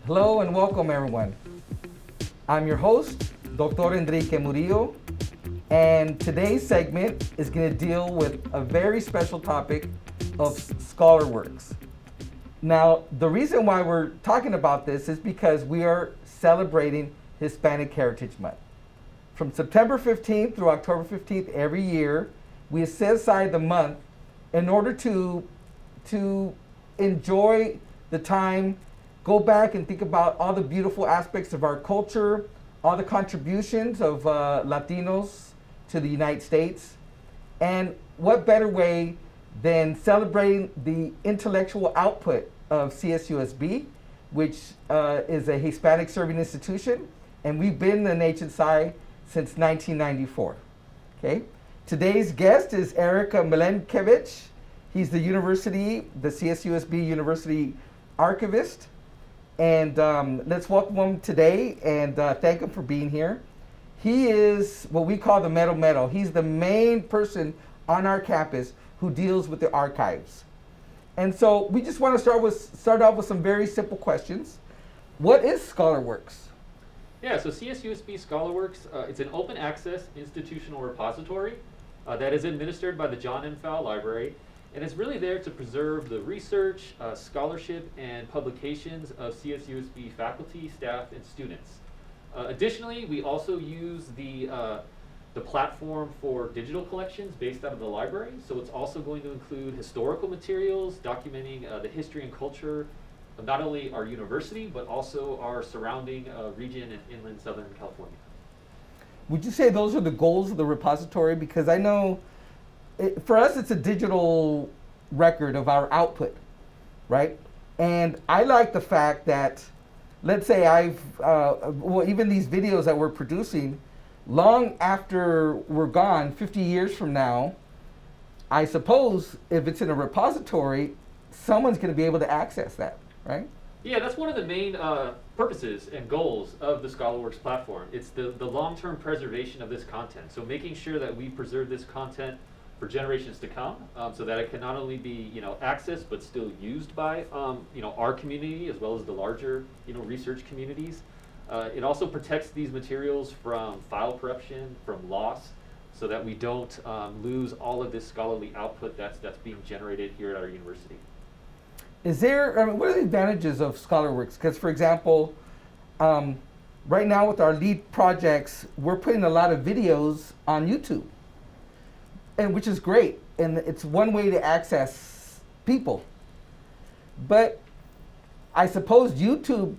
Hello and welcome everyone. I'm your host, Dr. Enrique Murillo, and today's segment is going to deal with a very special topic of ScholarWorks. Now, the reason why we're talking about this is because we are celebrating Hispanic Heritage Month. From September 15th through October 15th every year, we set aside the month in order to enjoy the time, go back and think about all the beautiful aspects of our culture, all the contributions of Latinos to the United States, and what better way than celebrating the intellectual output of CSUSB, which is a Hispanic serving institution, and we've been in HSI since 1994. Okay. Today's guest is Eric Milenkiewicz. He's the CSUSB University Archivist. And let's welcome him today and thank him for being here. He is what we call the metal. He's the main person on our campus who deals with the archives. And so we just want to start off with some very simple questions. What is ScholarWorks? Yeah, so CSUSB ScholarWorks, it's an open access institutional repository that is administered by the John M. Fowle Library. And it's really there to preserve the research, scholarship, and publications of CSUSB faculty, staff, and students. Additionally, we also use the platform for digital collections based out of the library. So it's also going to include historical materials documenting the history and culture of not only our university, but also our surrounding region in inland Southern California. Would you say those are the goals of the repository? Because I know for us, it's a digital record of our output, right? And I like the fact that, let's say even these videos that we're producing, long after we're gone, 50 years from now, I suppose if it's in a repository, someone's going to be able to access that, right? Yeah, that's one of the main purposes and goals of the ScholarWorks platform. It's the long-term preservation of this content. So making sure that we preserve this content for generations to come, so that it can not only be accessed but still used by our community as well as the larger research communities. It also protects these materials from file corruption, from loss, so that we don't lose all of this scholarly output that's being generated here at our university. Is there? What are the advantages of ScholarWorks? Because, for example, right now with our lead projects, we're putting a lot of videos on YouTube. And which is great, and it's one way to access people. But I suppose YouTube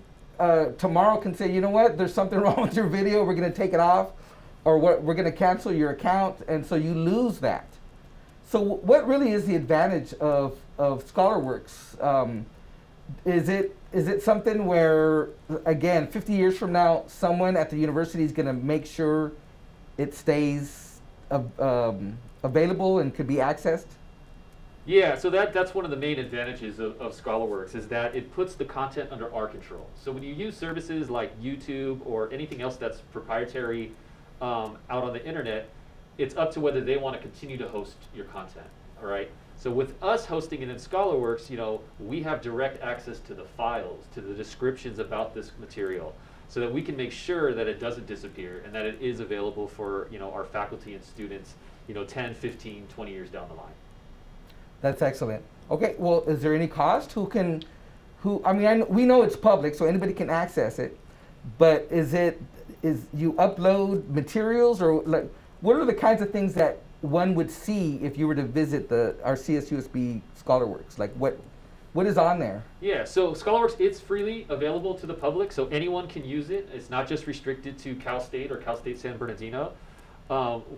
tomorrow can say, you know what, there's something wrong with your video, we're going to take it off, or we're going to cancel your account, and so you lose that. So what really is the advantage of ScholarWorks? Is it something where, again, 50 years from now, someone at the university is going to make sure it stays available and could be accessed? Yeah, so that's one of the main advantages of ScholarWorks, is that it puts the content under our control. So when you use services like YouTube or anything else that's proprietary out on the internet, it's up to whether they want to continue to host your content, all right? So with us hosting it in ScholarWorks, we have direct access to the files, to the descriptions about this material, so that we can make sure that it doesn't disappear and that it is available for our faculty and students 10, 15, 20 years down the line. That's excellent. Okay, well, is there any cost? We know it's public, so anybody can access it, but is you upload materials, or like, what are the kinds of things that one would see if you were to visit our CSUSB ScholarWorks? Like what is on there? Yeah, so ScholarWorks, it's freely available to the public, so anyone can use it. It's not just restricted to Cal State or Cal State San Bernardino.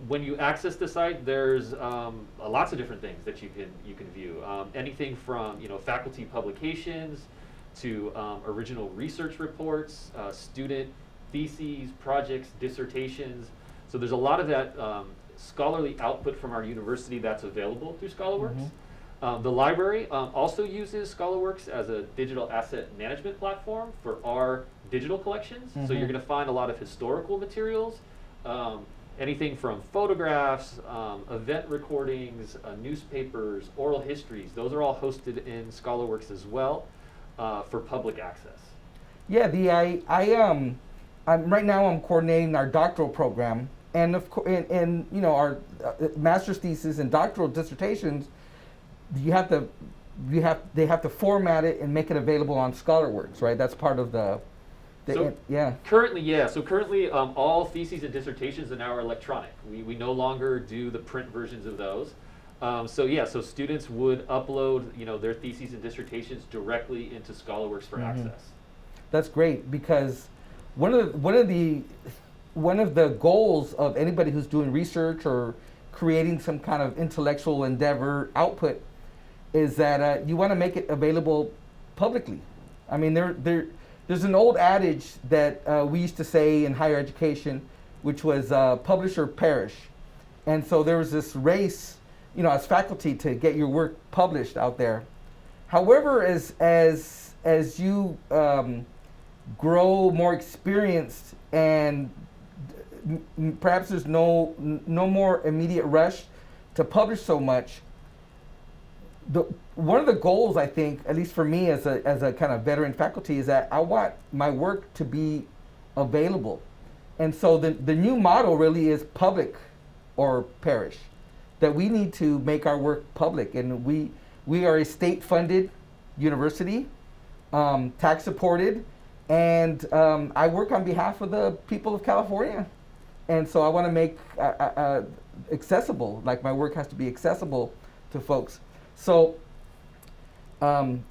When you access the site, there's lots of different things that you can view. Anything from faculty publications to original research reports, student theses, projects, dissertations. So there's a lot of that scholarly output from our university that's available through ScholarWorks. Mm-hmm. The library also uses ScholarWorks as a digital asset management platform for our digital collections. Mm-hmm. So you're going to find a lot of historical materials, anything from photographs, event recordings, newspapers, oral histories. Those are all hosted in ScholarWorks as well for public access. Yeah, I'm right now I'm coordinating our doctoral program, and of course, and you know our master's thesis and doctoral dissertations, you have to, they have to format it and make it available on ScholarWorks, right? That's part of the So yeah. currently, yeah. So currently, all theses and dissertations are now electronic. We no longer do the print versions of those. So yeah, so students would upload, you know, their theses and dissertations directly into ScholarWorks for access. That's great, because one of the goals of anybody who's doing research or creating some kind of intellectual endeavor output is that you want to make it available publicly. I mean, there's an old adage that we used to say in higher education, which was publish or perish. And so there was this race, you know, as faculty to get your work published out there. However, as you grow more experienced and perhaps there's no more immediate rush to publish so much, one of the goals, I think, at least for me as a kind of veteran faculty, is that I want my work to be available. And so the new model really is public or perish, that we need to make our work public. And we are a state-funded university, tax supported, and I work on behalf of the people of California. And so I want to make accessible, like my work has to be accessible to folks. So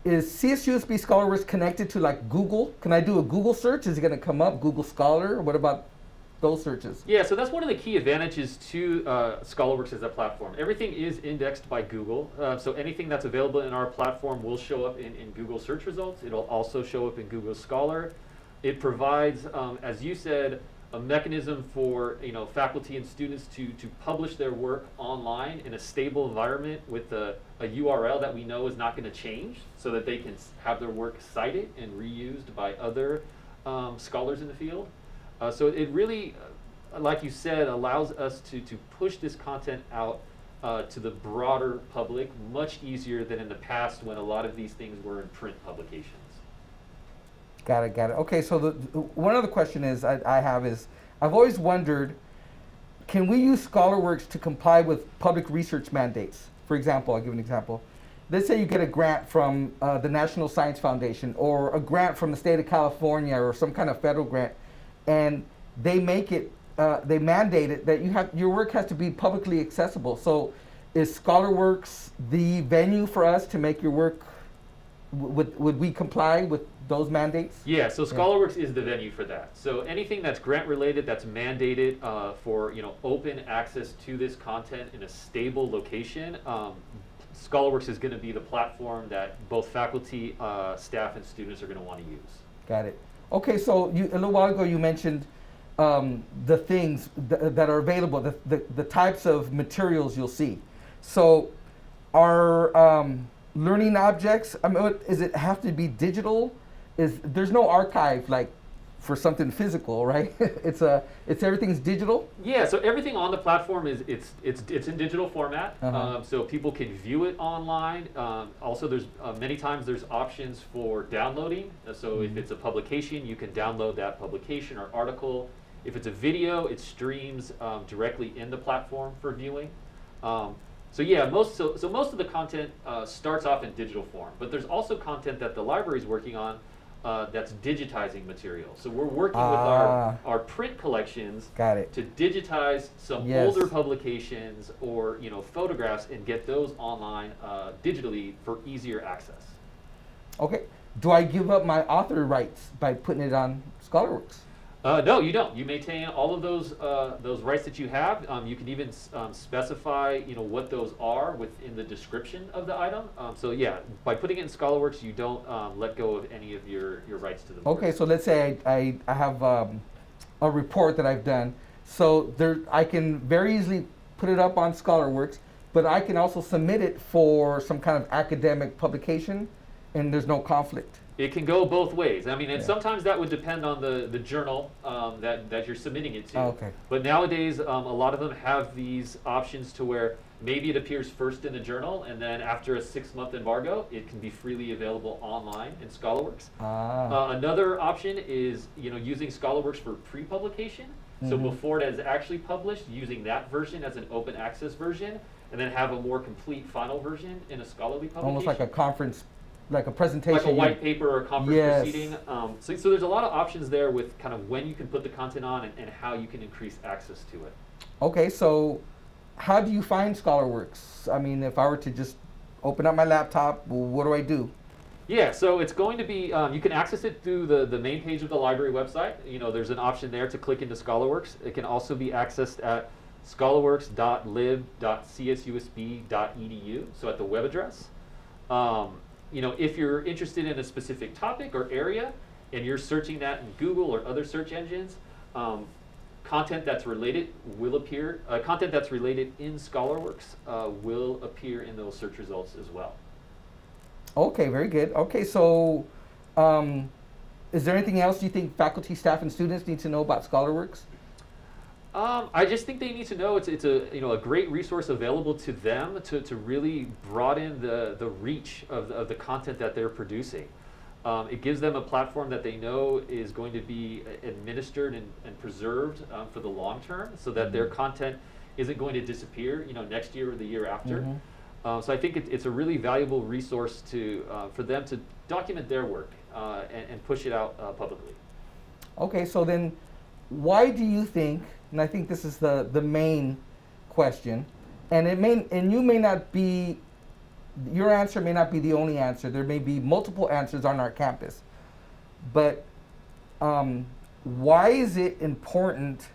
is CSUSB ScholarWorks connected to like Google? Can I do a Google search? Is it going to come up, Google Scholar? What about those searches? Yeah, so that's one of the key advantages to ScholarWorks as a platform. Everything is indexed by Google, so anything that's available in our platform will show up in Google search results. It'll also show up in Google Scholar. It provides, as you said, a mechanism for faculty and students to publish their work online in a stable environment with a URL that we know is not going to change, so that they can have their work cited and reused by other scholars in the field. So it really, like you said, allows us to push this content out to the broader public much easier than in the past when a lot of these things were in print publications. Got it. Okay, so one other question I have is, I've always wondered, can we use ScholarWorks to comply with public research mandates? For example, I'll give an example. Let's say you get a grant from the National Science Foundation, or a grant from the state of California, or some kind of federal grant, and they make it, they mandate it that your work has to be publicly accessible. So is ScholarWorks the venue for us to make your work? Would we comply with those mandates? Yeah, so ScholarWorks is the venue for that. So anything that's grant related, that's mandated for open access to this content in a stable location, ScholarWorks is going to be the platform that both faculty, staff, and students are going to want to use. Got it. Okay, so a little while ago you mentioned the things that are available, the types of materials you'll see. So are learning objects, I mean, is it have to be digital? There's no archive like for something physical, right? it's everything's digital? Yeah, so everything on the platform it's in digital format, so people can view it online. Also, there's many times there's options for downloading. So if it's a publication, you can download that publication or article. If it's a video, it streams directly in the platform for viewing. So yeah, most of the content starts off in digital form, but there's also content that the library is working on that's digitizing material. So we're working with our print collections to digitize some older publications or photographs and get those online digitally for easier access. Okay. Do I give up my author rights by putting it on ScholarWorks? No, you don't. You maintain all of those rights that you have. You can even specify, what those are within the description of the item. So yeah, by putting it in ScholarWorks, you don't let go of any of your rights to the work. Okay, so let's say I have a report that I've done. So I can very easily put it up on ScholarWorks, but I can also submit it for some kind of academic publication, and there's no conflict. It can go both ways. I mean, and Yeah. sometimes that would depend on the journal that you're submitting it to. Oh, okay. But nowadays, a lot of them have these options to where maybe it appears first in the journal, and then after a 6-month embargo, it can be freely available online in ScholarWorks. Another option is using ScholarWorks for pre-publication. So before it is actually published, using that version as an open access version, and then have a more complete final version in a scholarly publication. Almost like a conference, like a presentation. Like a white paper or a conference Yes. proceeding. So there's a lot of options there with kind of when you can put the content on and how you can increase access to it. Okay, so how do you find ScholarWorks? I mean, if I were to just open up my laptop, well, what do I do? Yeah, so it's going to be, you can access it through the main page of the library website. There's an option there to click into ScholarWorks. It can also be accessed at scholarworks.lib.csusb.edu, so at the web address. If you're interested in a specific topic or area and you're searching that in Google or other search engines, content that's related will appear. Content that's related in ScholarWorks will appear in those search results as well. Okay, very good. Okay, so is there anything else you think faculty, staff, and students need to know about ScholarWorks? I just think they need to know it's a great resource available to them to really broaden the reach of the content that they're producing. It gives them a platform that they know is going to be administered and preserved for the long term, so that their content isn't going to disappear next year or the year after. So I think it's a really valuable resource for them to document their work and push it out publicly. Okay, so then why do you think, and I think this is the main question, and you may not be, your answer may not be the only answer. There may be multiple answers on our campus. But why is it important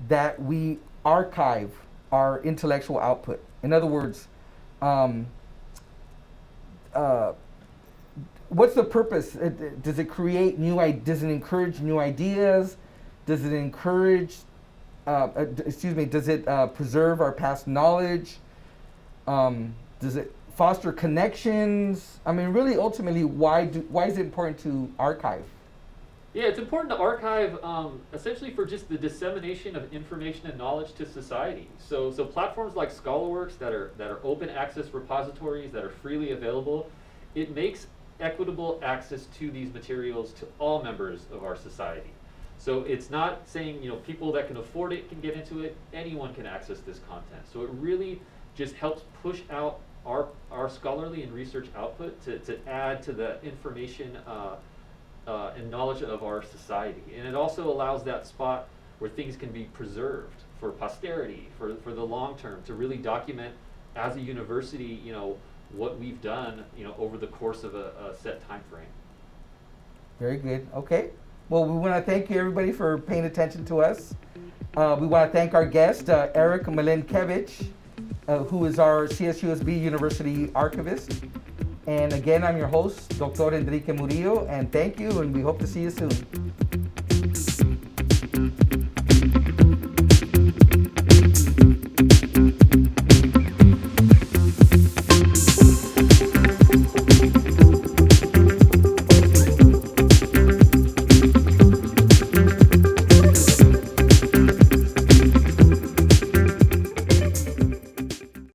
that we archive our intellectual output? In other words, what's the purpose? Does it create does it encourage new ideas? Does it encourage, does it preserve our past knowledge? Does it foster connections? I mean, really, ultimately, why is it important to archive? Yeah, it's important to archive essentially for just the dissemination of information and knowledge to society. So platforms like ScholarWorks that are open access repositories that are freely available, it makes equitable access to these materials to all members of our society. So it's not saying people that can afford it can get into it. Anyone can access this content. So it really just helps push out our scholarly and research output to add to the information and knowledge of our society. And it also allows that spot where things can be preserved for posterity, for the long term, to really document as a university, what we've done, over the course of a set time frame. Very good. Okay. Well, we want to thank you, everybody, for paying attention to us. We want to thank our guest, Eric Milenkiewicz, who is our CSUSB University Archivist. And again, I'm your host, Dr. Enrique Murillo, and thank you, and we hope to see you soon.